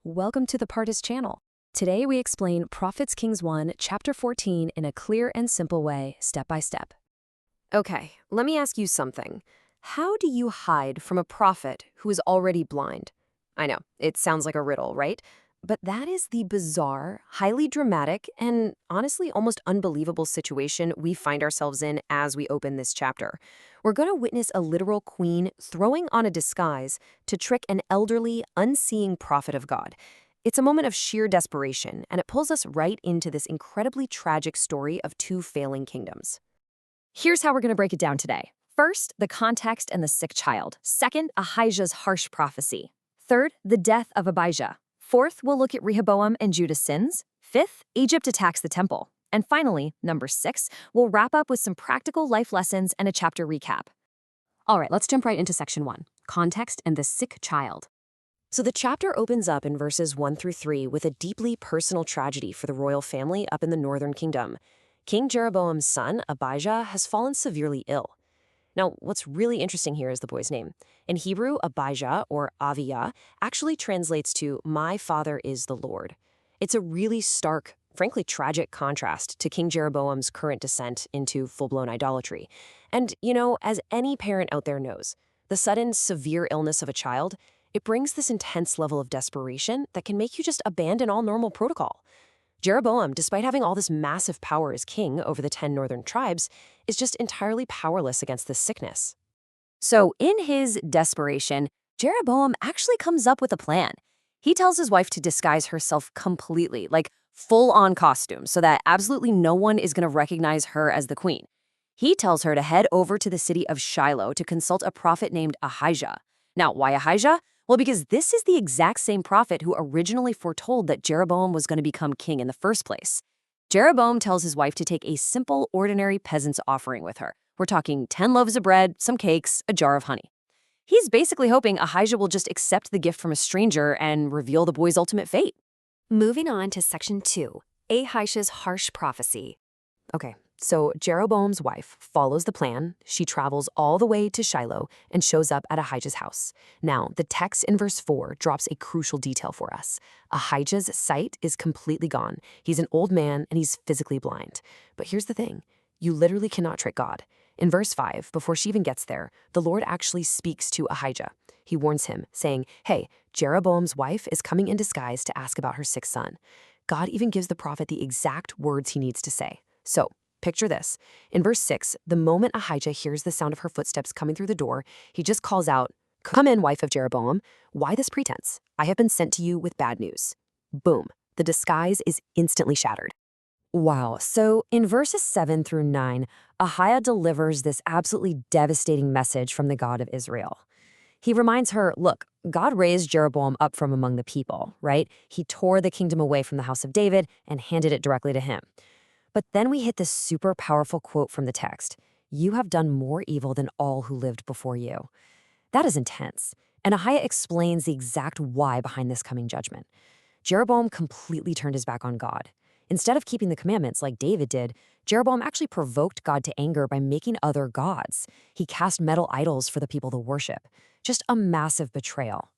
Welcome to the Partist channel. Today we explain Prophets Kings 1, chapter 14 in a clear and simple way, step by step. Okay, let me ask you something. How do you hide from a prophet who is already blind? I know, it sounds like a riddle, right? But that is the bizarre, highly dramatic, and honestly almost unbelievable situation we find ourselves in as we open this chapter. We're going to witness a literal queen throwing on a disguise to trick an elderly, unseeing prophet of God. It's a moment of sheer desperation, and it pulls us right into this incredibly tragic story of two failing kingdoms. Here's how we're going to break it down today. First, the context and the sick child. Second, Ahijah's harsh prophecy. Third, the death of Abijah. Fourth, we'll look at Rehoboam and Judah's sins. Fifth, Egypt attacks the temple. And finally, number 6, we'll wrap up with some practical life lessons and a chapter recap. All right, let's jump right into section 1, context and the sick child. So the chapter opens up in verses 1 through 3 with a deeply personal tragedy for the royal family up in the northern kingdom. King Jeroboam's son, Abijah, has fallen severely ill. Now, what's really interesting here is the boy's name. In Hebrew, Abijah, or Aviyah, actually translates to, "My father is the Lord." It's a really stark, frankly tragic contrast to King Jeroboam's current descent into full-blown idolatry. And, as any parent out there knows, the sudden, severe illness of a child, it brings this intense level of desperation that can make you just abandon all normal protocol. Jeroboam, despite having all this massive power as king over the 10 northern tribes, is just entirely powerless against this sickness. So in his desperation, Jeroboam actually comes up with a plan. He tells his wife to disguise herself completely, like full-on costume, so that absolutely no one is going to recognize her as the queen. He tells her to head over to the city of Shiloh to consult a prophet named Ahijah. Now, why Ahijah? Well, because this is the exact same prophet who originally foretold that Jeroboam was going to become king in the first place. Jeroboam tells his wife to take a simple, ordinary peasant's offering with her. We're talking 10 loaves of bread, some cakes, a jar of honey. He's basically hoping Ahijah will just accept the gift from a stranger and reveal the boy's ultimate fate. Moving on to section 2, Ahijah's harsh prophecy. Okay, so Jeroboam's wife follows the plan. She travels all the way to Shiloh and shows up at Ahijah's house. Now, the text in verse 4 drops a crucial detail for us. Ahijah's sight is completely gone. He's an old man and he's physically blind. But here's the thing. You literally cannot trick God. In verse 5, before she even gets there, the Lord actually speaks to Ahijah. He warns him, saying, "Hey, Jeroboam's wife is coming in disguise to ask about her sick son." God even gives the prophet the exact words he needs to say. So, picture this. In verse 6, the moment Ahijah hears the sound of her footsteps coming through the door, he just calls out, "Come in, wife of Jeroboam. Why this pretense? I have been sent to you with bad news." Boom. The disguise is instantly shattered. Wow. So in verses 7 through 9, Ahijah delivers this absolutely devastating message from the God of Israel. He reminds her, look, God raised Jeroboam up from among the people, right? He tore the kingdom away from the house of David and handed it directly to him. But then we hit this super powerful quote from the text. "You have done more evil than all who lived before you." That is intense. And Ahijah explains the exact why behind this coming judgment. Jeroboam completely turned his back on God. Instead of keeping the commandments like David did, Jeroboam actually provoked God to anger by making other gods. He cast metal idols for the people to worship. Just a massive betrayal.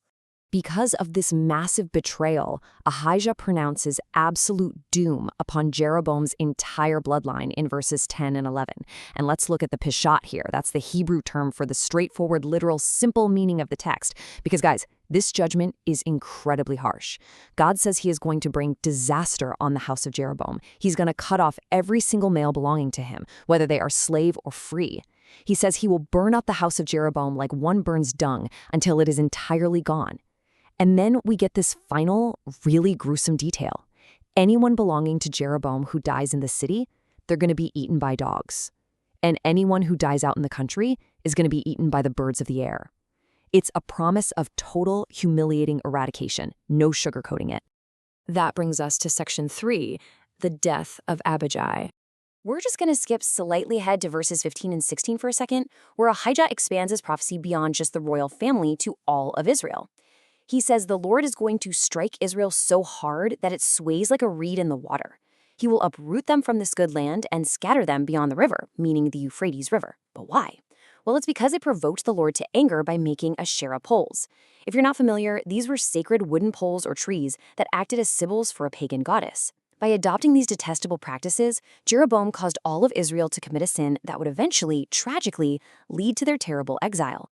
Because of this massive betrayal, Ahijah pronounces absolute doom upon Jeroboam's entire bloodline in verses 10 and 11. And let's look at the pishat here. That's the Hebrew term for the straightforward, literal, simple meaning of the text. Because guys, this judgment is incredibly harsh. God says he is going to bring disaster on the house of Jeroboam. He's going to cut off every single male belonging to him, whether they are slave or free. He says he will burn up the house of Jeroboam like one burns dung until it is entirely gone. And then we get this final, really gruesome detail. Anyone belonging to Jeroboam who dies in the city, they're going to be eaten by dogs. And anyone who dies out in the country is going to be eaten by the birds of the air. It's a promise of total, humiliating eradication, no sugarcoating it. That brings us to section 3, the death of Abijah. We're just going to skip slightly ahead to verses 15 and 16 for a second, where Ahijah expands his prophecy beyond just the royal family to all of Israel. He says the Lord is going to strike Israel so hard that it sways like a reed in the water. He will uproot them from this good land and scatter them beyond the river, meaning the Euphrates River. But why? Well, it's because it provoked the Lord to anger by making Asherah poles. If you're not familiar, these were sacred wooden poles or trees that acted as symbols for a pagan goddess. By adopting these detestable practices, Jeroboam caused all of Israel to commit a sin that would eventually, tragically, lead to their terrible exile.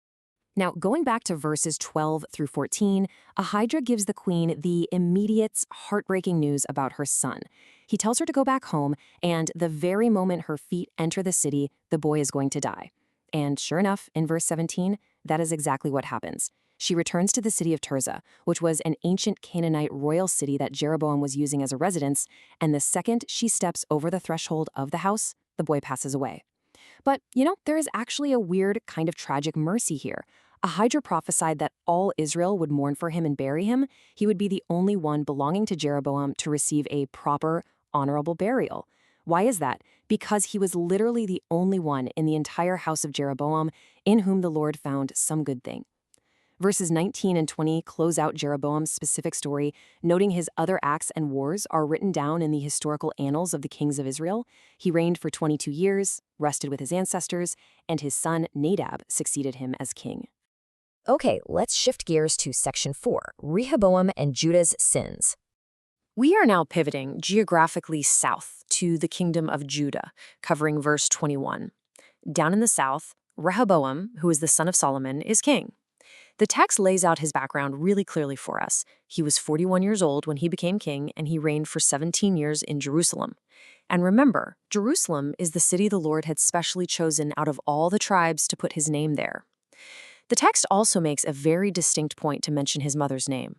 Now, going back to verses 12 through 14, Ahijah gives the queen the immediate, heartbreaking news about her son. He tells her to go back home, and the very moment her feet enter the city, the boy is going to die. And sure enough, in verse 17, that is exactly what happens. She returns to the city of Tirzah, which was an ancient Canaanite royal city that Jeroboam was using as a residence, and the second she steps over the threshold of the house, the boy passes away. But, there is actually a weird kind of tragic mercy here. Ahijah prophesied that all Israel would mourn for him and bury him. He would be the only one belonging to Jeroboam to receive a proper, honorable burial. Why is that? Because he was literally the only one in the entire house of Jeroboam in whom the Lord found some good thing. Verses 19 and 20 close out Jeroboam's specific story, noting his other acts and wars are written down in the historical annals of the kings of Israel. He reigned for 22 years, rested with his ancestors, and his son Nadab succeeded him as king. Okay, let's shift gears to section 4, Rehoboam and Judah's sins. We are now pivoting geographically south to the kingdom of Judah, covering verse 21. Down in the south, Rehoboam, who is the son of Solomon, is king. The text lays out his background really clearly for us. He was 41 years old when he became king, and he reigned for 17 years in Jerusalem. And remember, Jerusalem is the city the Lord had specially chosen out of all the tribes to put his name there. The text also makes a very distinct point to mention his mother's name.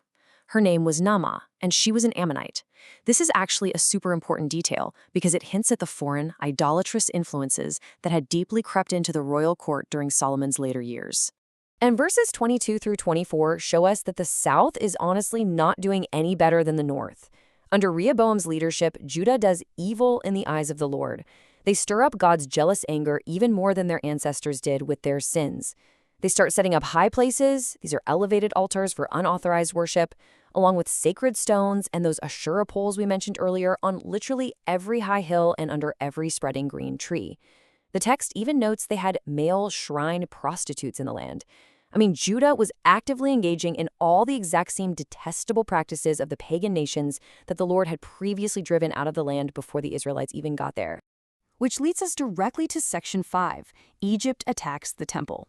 Her name was Naamah, and she was an Ammonite. This is actually a super important detail because it hints at the foreign, idolatrous influences that had deeply crept into the royal court during Solomon's later years. And verses 22 through 24 show us that the south is honestly not doing any better than the north. Under Rehoboam's leadership, Judah does evil in the eyes of the Lord. They stir up God's jealous anger even more than their ancestors did with their sins. They start setting up high places, these are elevated altars for unauthorized worship, along with sacred stones and those Asherah poles we mentioned earlier on literally every high hill and under every spreading green tree. The text even notes they had male shrine prostitutes in the land. Judah was actively engaging in all the exact same detestable practices of the pagan nations that the Lord had previously driven out of the land before the Israelites even got there. Which leads us directly to section 5, Egypt attacks the temple.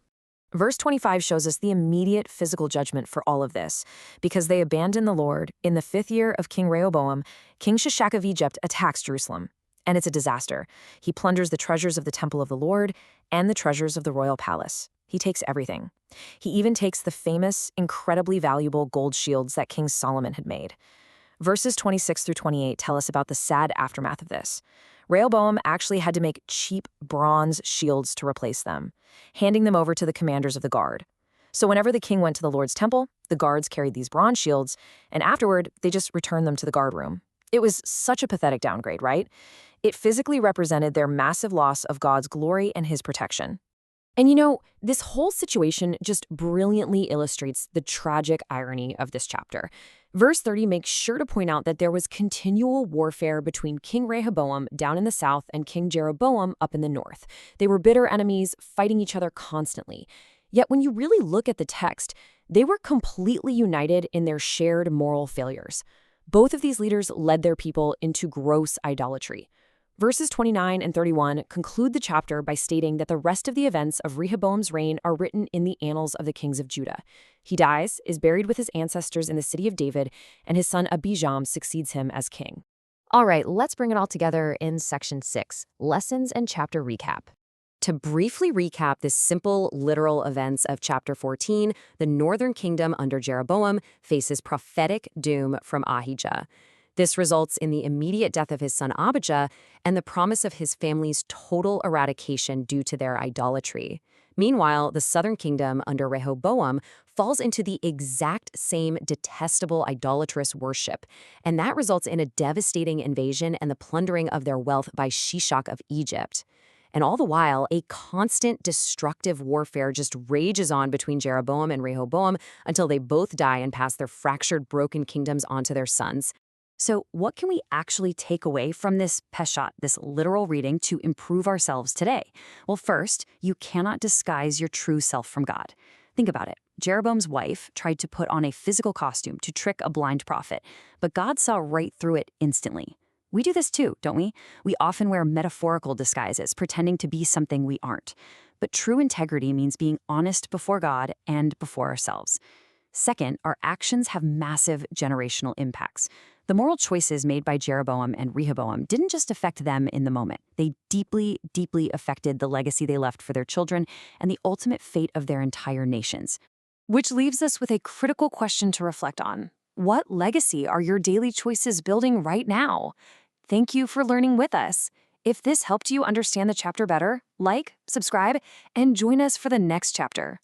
Verse 25 shows us the immediate physical judgment for all of this. Because they abandoned the Lord, in the 5th year of King Rehoboam, King Shishak of Egypt attacks Jerusalem. And it's a disaster. He plunders the treasures of the temple of the Lord and the treasures of the royal palace. He takes everything. He even takes the famous, incredibly valuable gold shields that King Solomon had made. Verses 26 through 28 tell us about the sad aftermath of this. Rehoboam actually had to make cheap bronze shields to replace them, handing them over to the commanders of the guard. So whenever the king went to the Lord's temple, the guards carried these bronze shields, and afterward, they just returned them to the guard room. It was such a pathetic downgrade, right? It physically represented their massive loss of God's glory and his protection. And this whole situation just brilliantly illustrates the tragic irony of this chapter. Verse 30 makes sure to point out that there was continual warfare between King Rehoboam down in the south and King Jeroboam up in the north. They were bitter enemies, fighting each other constantly. Yet when you really look at the text, they were completely united in their shared moral failures. Both of these leaders led their people into gross idolatry. Verses 29 and 31 conclude the chapter by stating that the rest of the events of Rehoboam's reign are written in the annals of the kings of Judah. He dies, is buried with his ancestors in the city of David, and his son Abijah succeeds him as king. All right, let's bring it all together in section 6, Lessons and Chapter Recap. To briefly recap the simple, literal events of chapter 14, the northern kingdom under Jeroboam faces prophetic doom from Ahijah. This results in the immediate death of his son Abijah and the promise of his family's total eradication due to their idolatry. Meanwhile, the southern kingdom under Rehoboam falls into the exact same detestable idolatrous worship, and that results in a devastating invasion and the plundering of their wealth by Shishak of Egypt. And all the while, a constant destructive warfare just rages on between Jeroboam and Rehoboam until they both die and pass their fractured, broken kingdoms onto their sons. So what can we actually take away from this peshat, this literal reading, to improve ourselves today? Well, first, you cannot disguise your true self from God. Think about it. Jeroboam's wife tried to put on a physical costume to trick a blind prophet, but God saw right through it instantly. We do this too, don't we? We often wear metaphorical disguises, pretending to be something we aren't. But true integrity means being honest before God and before ourselves. Second, our actions have massive generational impacts. The moral choices made by Jeroboam and Rehoboam didn't just affect them in the moment. They deeply, deeply affected the legacy they left for their children and the ultimate fate of their entire nations. Which leaves us with a critical question to reflect on. What legacy are your daily choices building right now? Thank you for learning with us. If this helped you understand the chapter better, like, subscribe, and join us for the next chapter.